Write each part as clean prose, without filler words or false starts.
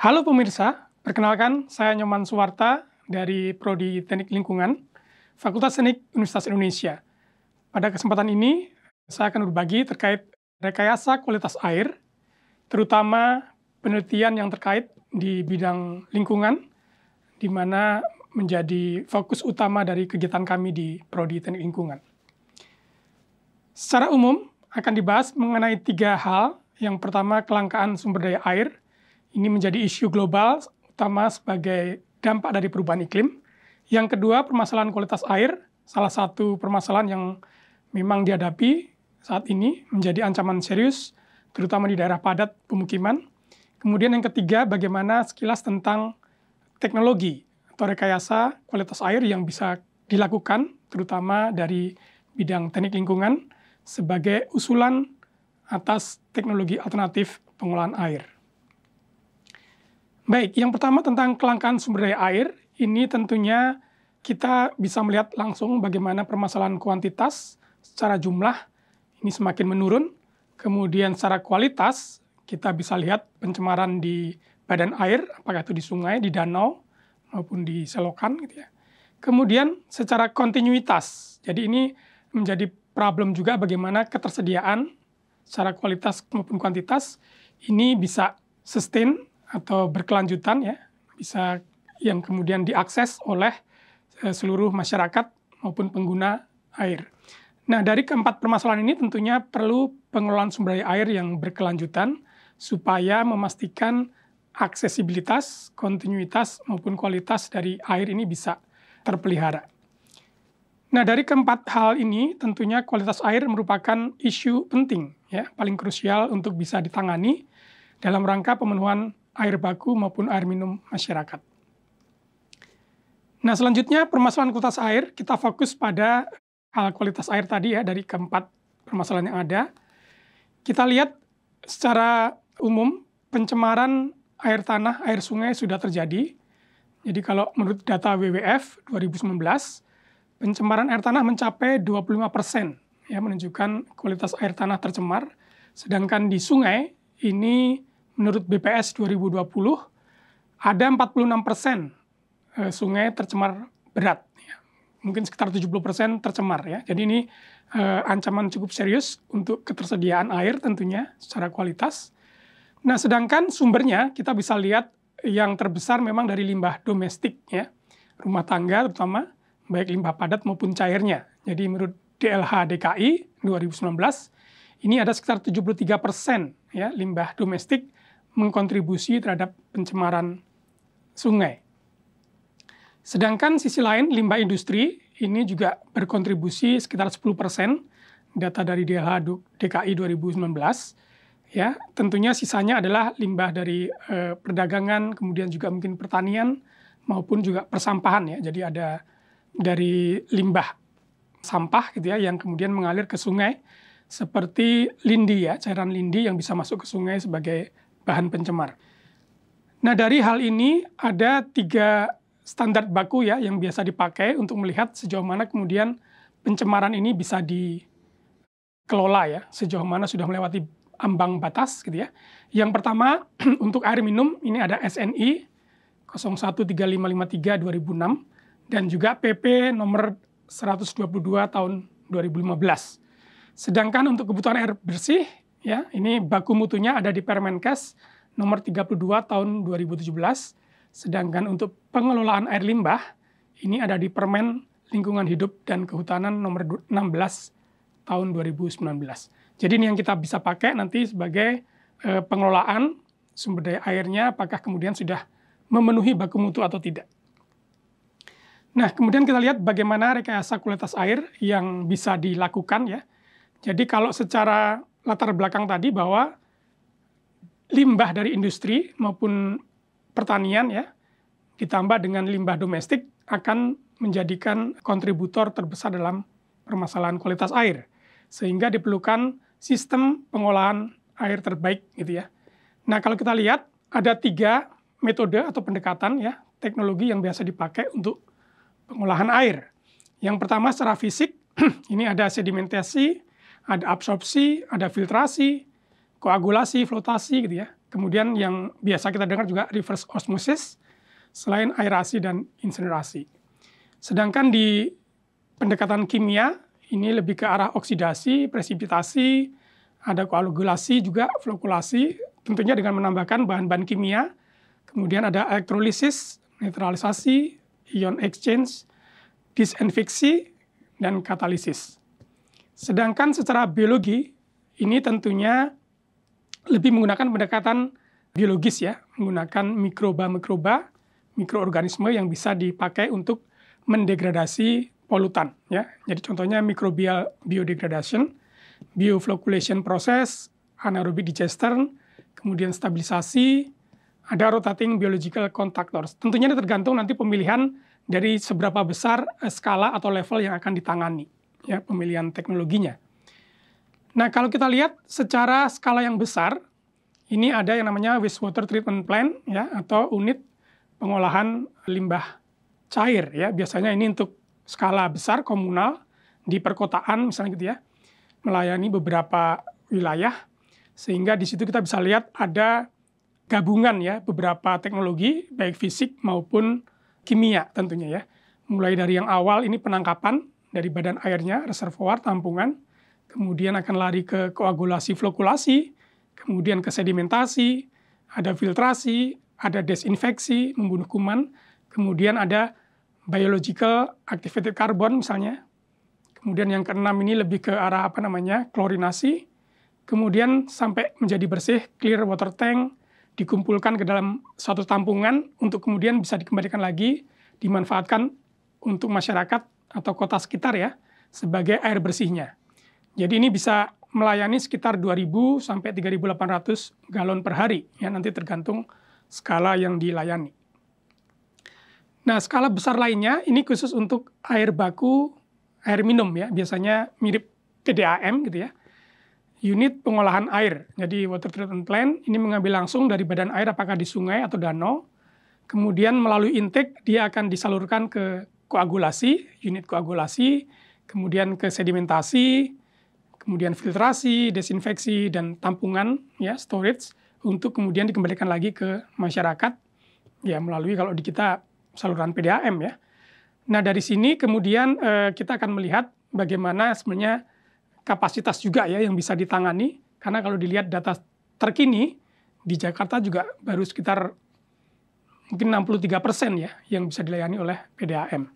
Halo pemirsa, perkenalkan saya Nyoman Suwarta dari Prodi Teknik Lingkungan, Fakultas Teknik Universitas Indonesia. Pada kesempatan ini, saya akan berbagi terkait rekayasa kualitas air, terutama penelitian yang terkait di bidang lingkungan, di mana menjadi fokus utama dari kegiatan kami di Prodi Teknik Lingkungan. Secara umum, akan dibahas mengenai 3 hal. Yang pertama, kelangkaan sumber daya air. Ini menjadi isu global, utama sebagai dampak dari perubahan iklim. Yang kedua, permasalahan kualitas air, salah satu permasalahan yang memang dihadapi saat ini menjadi ancaman serius, terutama di daerah padat pemukiman. Kemudian yang ketiga, bagaimana sekilas tentang teknologi atau rekayasa kualitas air yang bisa dilakukan, terutama dari bidang teknik lingkungan, sebagai usulan atas teknologi alternatif pengolahan air. Baik, yang pertama tentang kelangkaan sumber daya air, ini tentunya kita bisa melihat langsung bagaimana permasalahan kuantitas secara jumlah ini semakin menurun, kemudian secara kualitas kita bisa lihat pencemaran di badan air, apakah itu di sungai, di danau, maupun di selokan gitu ya. Kemudian secara kontinuitas, jadi ini menjadi problem juga bagaimana ketersediaan secara kualitas maupun kuantitas ini bisa sustain atau berkelanjutan ya, bisa yang kemudian diakses oleh seluruh masyarakat maupun pengguna air. Nah, dari keempat permasalahan ini tentunya perlu pengelolaan sumber daya air yang berkelanjutan supaya memastikan aksesibilitas, kontinuitas maupun kualitas dari air ini bisa terpelihara. Nah, dari keempat hal ini tentunya kualitas air merupakan isu penting ya, paling krusial untuk bisa ditangani dalam rangka pemenuhan air baku maupun air minum masyarakat. Nah, selanjutnya permasalahan kualitas air, kita fokus pada hal kualitas air tadi ya, dari keempat permasalahan yang ada. Kita lihat secara umum pencemaran air tanah, air sungai sudah terjadi. Jadi kalau menurut data WWF 2019, pencemaran air tanah mencapai 25%, ya, menunjukkan kualitas air tanah tercemar. Sedangkan di sungai ini menurut BPS 2020, ada 46% sungai tercemar berat. Ya. Mungkin sekitar 70% tercemar. Ya. Jadi ini ancaman cukup serius untuk ketersediaan air tentunya secara kualitas. Nah, sedangkan sumbernya kita bisa lihat yang terbesar memang dari limbah domestik, ya, rumah tangga terutama, baik limbah padat maupun cairnya. Jadi menurut DLH DKI 2019, ini ada sekitar 73% ya, limbah domestik mengkontribusi terhadap pencemaran sungai. Sedangkan sisi lain limbah industri ini juga berkontribusi sekitar 10%, data dari DLH DKI 2019. Ya, tentunya sisanya adalah limbah dari perdagangan, kemudian juga mungkin pertanian maupun juga persampahan ya. Jadi ada dari limbah sampah gitu ya yang kemudian mengalir ke sungai seperti lindi ya, cairan lindi yang bisa masuk ke sungai sebagai bahan pencemar. Nah, dari hal ini ada 3 standar baku ya yang biasa dipakai untuk melihat sejauh mana kemudian pencemaran ini bisa dikelola ya, sejauh mana sudah melewati ambang batas gitu ya. Yang pertama untuk air minum ini ada SNI 013553 2006 dan juga PP nomor 122 tahun 2015. Sedangkan untuk kebutuhan air bersih ya, ini baku mutunya ada di Permenkes nomor 32 tahun 2017. Sedangkan untuk pengelolaan air limbah ini ada di Permen Lingkungan Hidup dan Kehutanan nomor 16 tahun 2019. Jadi ini yang kita bisa pakai nanti sebagai pengelolaan sumber daya airnya, apakah kemudian sudah memenuhi baku mutu atau tidak. Nah, kemudian kita lihat bagaimana rekayasa kualitas air yang bisa dilakukan ya. Jadi kalau secara latar belakang tadi bahwa limbah dari industri maupun pertanian ya, ditambah dengan limbah domestik akan menjadikan kontributor terbesar dalam permasalahan kualitas air. Sehingga diperlukan sistem pengolahan air terbaik gitu ya. Nah, kalau kita lihat ada 3 metode atau pendekatan ya, teknologi yang biasa dipakai untuk pengolahan air. Yang pertama secara fisik, ini ada sedimentasi, ada absorpsi, ada filtrasi, koagulasi, flotasi gitu ya. Kemudian yang biasa kita dengar juga reverse osmosis, selain aerasi dan insinerasi. Sedangkan di pendekatan kimia, ini lebih ke arah oksidasi, presipitasi, ada koagulasi juga, flokulasi, tentunya dengan menambahkan bahan-bahan kimia. Kemudian ada elektrolisis, neutralisasi, ion exchange, disinfeksi, dan katalisis. Sedangkan secara biologi, ini tentunya lebih menggunakan pendekatan biologis ya, menggunakan mikroba-mikroba, mikroorganisme yang bisa dipakai untuk mendegradasi polutan ya. Jadi contohnya microbial biodegradation, bioflocculation process, anaerobic digester, kemudian stabilisasi, ada rotating biological contactors. Tentunya ini tergantung nanti pemilihan dari seberapa besar skala atau level yang akan ditangani ya, pemilihan teknologinya. Nah, kalau kita lihat secara skala yang besar, ini ada yang namanya wastewater treatment plant ya, atau unit pengolahan limbah cair ya. Biasanya ini untuk skala besar komunal di perkotaan misalnya gitu ya, melayani beberapa wilayah, sehingga di situ kita bisa lihat ada gabungan ya beberapa teknologi baik fisik maupun kimia tentunya ya. Mulai dari yang awal ini penangkapan dari badan airnya, reservoir, tampungan, kemudian akan lari ke koagulasi flokulasi, kemudian ke sedimentasi, ada filtrasi, ada desinfeksi, membunuh kuman, kemudian ada biological activated carbon misalnya. Kemudian yang keenam ini lebih ke arah klorinasi, kemudian sampai menjadi bersih, clear water tank, dikumpulkan ke dalam suatu tampungan untuk kemudian bisa dikembalikan lagi, dimanfaatkan untuk masyarakat atau kota sekitar ya, sebagai air bersihnya. Jadi ini bisa melayani sekitar 2.000 sampai 3.800 galon per hari ya, nanti tergantung skala yang dilayani. Nah, skala besar lainnya ini khusus untuk air baku, air minum ya, biasanya mirip PDAM gitu ya. Unit pengolahan air. Jadi water treatment plant ini mengambil langsung dari badan air apakah di sungai atau danau. Kemudian melalui intake dia akan disalurkan ke koagulasi, unit koagulasi, kemudian ke sedimentasi, kemudian filtrasi, desinfeksi, dan tampungan, ya storage, untuk kemudian dikembalikan lagi ke masyarakat, ya melalui kalau di kita saluran PDAM ya. Nah dari sini kemudian kita akan melihat bagaimana sebenarnya kapasitas juga ya yang bisa ditangani, karena kalau dilihat data terkini di Jakarta juga baru sekitar mungkin 63% ya yang bisa dilayani oleh PDAM.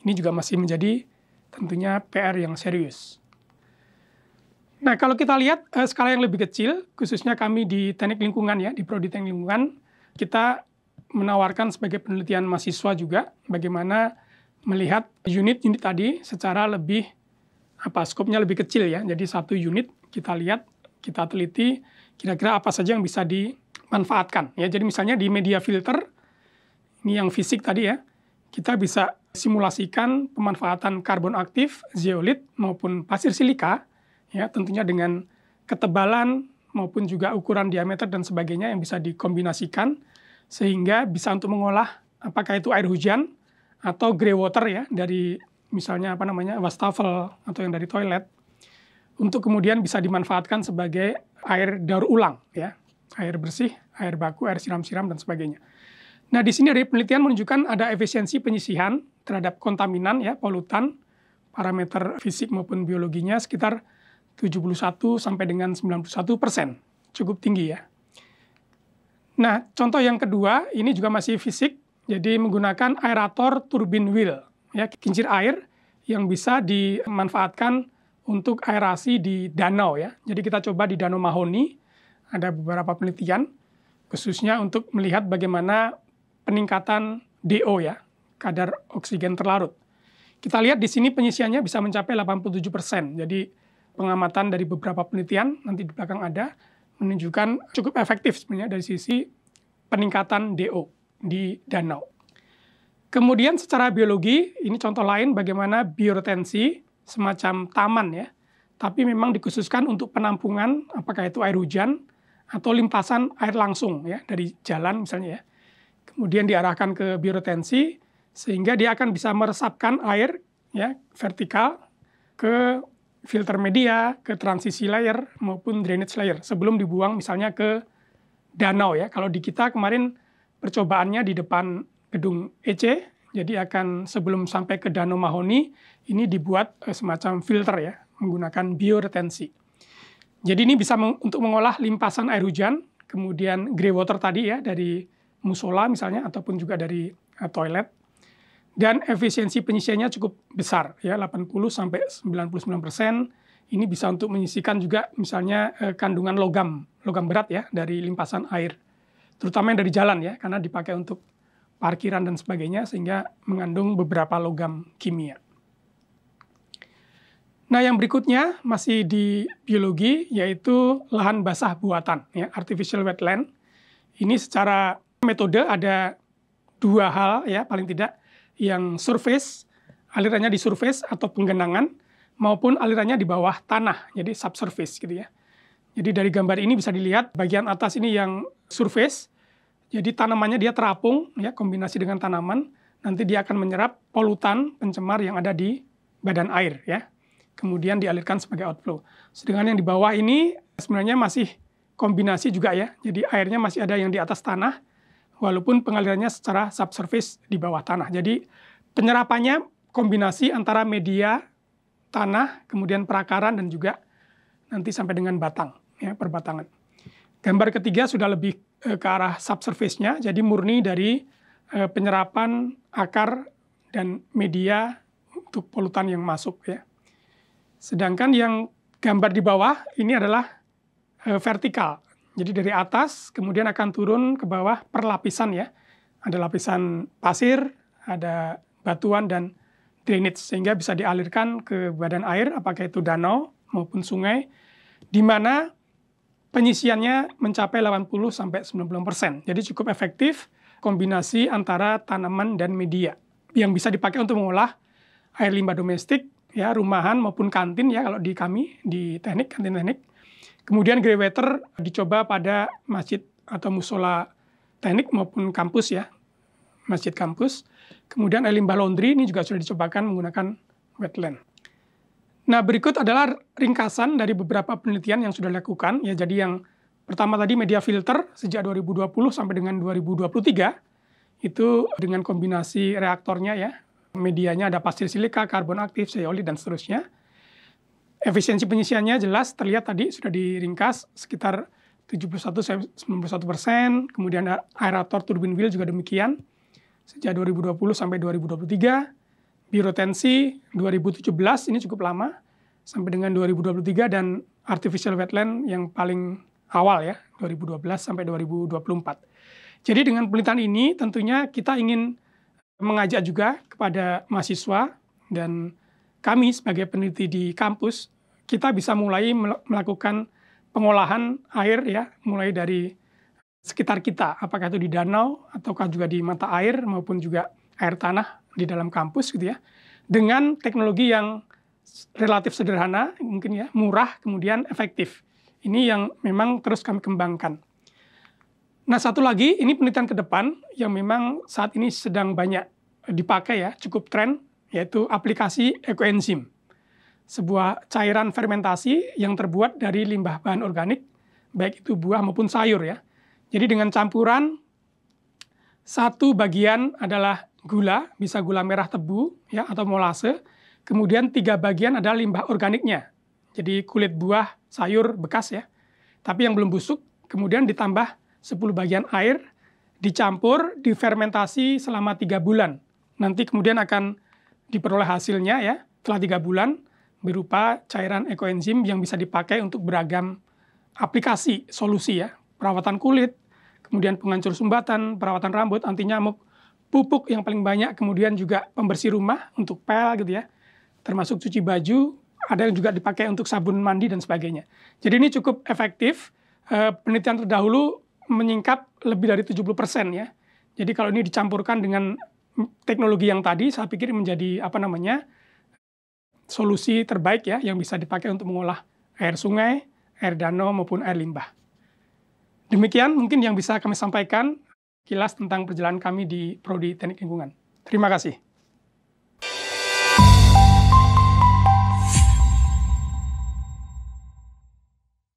Ini juga masih menjadi tentunya PR yang serius. Nah, kalau kita lihat skala yang lebih kecil, khususnya kami di teknik lingkungan ya, di Prodi Teknik Lingkungan, kita menawarkan sebagai penelitian mahasiswa juga bagaimana melihat unit-unit tadi secara lebih skopnya lebih kecil ya. Jadi satu unit kita lihat, kita teliti kira-kira apa saja yang bisa dimanfaatkan ya. Jadi misalnya di media filter, ini yang fisik tadi ya, kita bisa simulasikan pemanfaatan karbon aktif, zeolit maupun pasir silika ya, tentunya dengan ketebalan maupun juga ukuran diameter dan sebagainya yang bisa dikombinasikan sehingga bisa untuk mengolah apakah itu air hujan atau grey water ya dari misalnya wastafel atau yang dari toilet untuk kemudian bisa dimanfaatkan sebagai air daur ulang ya, air bersih, air baku, air siram-siram dan sebagainya. Nah, di sini ada penelitian menunjukkan ada efisiensi penyisihan terhadap kontaminan ya, polutan, parameter fisik maupun biologinya sekitar 71 sampai dengan 91%. Cukup tinggi ya. Nah, contoh yang kedua ini juga masih fisik, jadi menggunakan aerator turbine wheel ya, kincir air yang bisa dimanfaatkan untuk aerasi di danau ya. Jadi kita coba di Danau Mahoni, ada beberapa penelitian khususnya untuk melihat bagaimana peningkatan DO ya, kadar oksigen terlarut. Kita lihat di sini penyisiannya bisa mencapai 87%. Jadi pengamatan dari beberapa penelitian nanti di belakang ada menunjukkan cukup efektif sebenarnya dari sisi peningkatan DO di danau. Kemudian secara biologi, ini contoh lain bagaimana bioretensi semacam taman ya, tapi memang dikhususkan untuk penampungan apakah itu air hujan atau limpasan air langsung ya dari jalan misalnya ya. Kemudian diarahkan ke bioretensi sehingga dia akan bisa meresapkan air ya vertikal ke filter media, ke transisi layer maupun drainage layer sebelum dibuang misalnya ke danau ya. Kalau di kita kemarin percobaannya di depan gedung EC, jadi akan sebelum sampai ke Danau Mahoni, ini dibuat semacam filter ya, menggunakan bioretensi. Jadi ini bisa untuk mengolah limpasan air hujan, kemudian grey water tadi ya, dari musola misalnya, ataupun juga dari toilet. Dan efisiensi penyisiannya cukup besar, ya 80–99%. Ini bisa untuk menyisihkan juga misalnya kandungan logam berat ya dari limpasan air, terutama yang dari jalan ya, karena dipakai untuk parkiran dan sebagainya, sehingga mengandung beberapa logam kimia. Nah, yang berikutnya masih di biologi, yaitu lahan basah buatan, ya, artificial wetland. Ini secara metode ada dua hal ya, paling tidak, yang surface, alirannya di surface atau penggenangan, maupun alirannya di bawah tanah, jadi subsurface gitu ya. Jadi dari gambar ini bisa dilihat bagian atas ini yang surface, jadi tanamannya dia terapung ya, kombinasi dengan tanaman, nanti dia akan menyerap polutan pencemar yang ada di badan air ya. Kemudian dialirkan sebagai outflow. Sedangkan yang di bawah ini sebenarnya masih kombinasi juga ya. Jadi airnya masih ada yang di atas tanah, walaupun pengalirannya secara subsurface di bawah tanah. Jadi penyerapannya kombinasi antara media, tanah, kemudian perakaran, dan juga nanti sampai dengan batang, ya, perbatangan. Gambar ketiga sudah lebih ke arah subsurface-nya, jadi murni dari penyerapan akar dan media untuk polutan yang masuk ya. Sedangkan yang gambar di bawah ini adalah vertikal. Jadi dari atas kemudian akan turun ke bawah per lapisan ya. Ada lapisan pasir, ada batuan dan drainage, sehingga bisa dialirkan ke badan air, apakah itu danau maupun sungai, di mana penyisiannya mencapai 80–90%. Jadi cukup efektif kombinasi antara tanaman dan media yang bisa dipakai untuk mengolah air limbah domestik, ya, rumahan maupun kantin ya, kalau di kami di teknik, kantin teknik. Kemudian grey water dicoba pada masjid atau musola teknik maupun kampus ya, masjid kampus. Kemudian air limbah laundry ini juga sudah dicobakan menggunakan wetland. Nah, berikut adalah ringkasan dari beberapa penelitian yang sudah dilakukan ya. Jadi yang pertama tadi media filter sejak 2020 sampai dengan 2023 itu dengan kombinasi reaktornya ya. Medianya ada pasir silika, karbon aktif, zeolit, dan seterusnya. Efisiensi penyisiannya jelas terlihat tadi sudah diringkas sekitar 71–91%. Kemudian aerator turbine wheel juga demikian sejak 2020 sampai 2023. Bioretensi 2017 ini cukup lama sampai dengan 2023, dan artificial wetland yang paling awal ya 2012 sampai 2024. Jadi dengan penelitian ini tentunya kita ingin mengajak juga kepada mahasiswa dan kami sebagai peneliti di kampus, kita bisa mulai melakukan pengolahan air ya, mulai dari sekitar kita, apakah itu di danau ataukah juga di mata air maupun juga air tanah di dalam kampus gitu ya, dengan teknologi yang relatif sederhana mungkin ya, murah, kemudian efektif. Ini yang memang terus kami kembangkan. Nah, satu lagi, ini penelitian ke depan yang memang saat ini sedang banyak dipakai ya, cukup tren, yaitu aplikasi ekoenzim. Sebuah cairan fermentasi yang terbuat dari limbah bahan organik, baik itu buah maupun sayur ya. Jadi dengan campuran, satu bagian adalah gula, bisa gula merah tebu ya, atau molase, kemudian 3 bagian adalah limbah organiknya. Jadi kulit buah, sayur bekas ya, tapi yang belum busuk, kemudian ditambah 10 bagian air, dicampur, difermentasi selama 3 bulan. Nanti kemudian akan diperoleh hasilnya ya, setelah 3 bulan, berupa cairan ekoenzim yang bisa dipakai untuk beragam aplikasi, solusi ya, perawatan kulit, kemudian penghancur sumbatan, perawatan rambut, anti nyamuk, pupuk yang paling banyak, kemudian juga pembersih rumah untuk pel gitu ya, termasuk cuci baju, ada yang juga dipakai untuk sabun mandi dan sebagainya. Jadi ini cukup efektif. Penelitian terdahulu menyingkap lebih dari 70% ya. Jadi kalau ini dicampurkan dengan teknologi yang tadi, saya pikir menjadi solusi terbaik ya, yang bisa dipakai untuk mengolah air sungai, air danau maupun air limbah. Demikian mungkin yang bisa kami sampaikan kilas tentang perjalanan kami di Prodi Teknik Lingkungan. Terima kasih.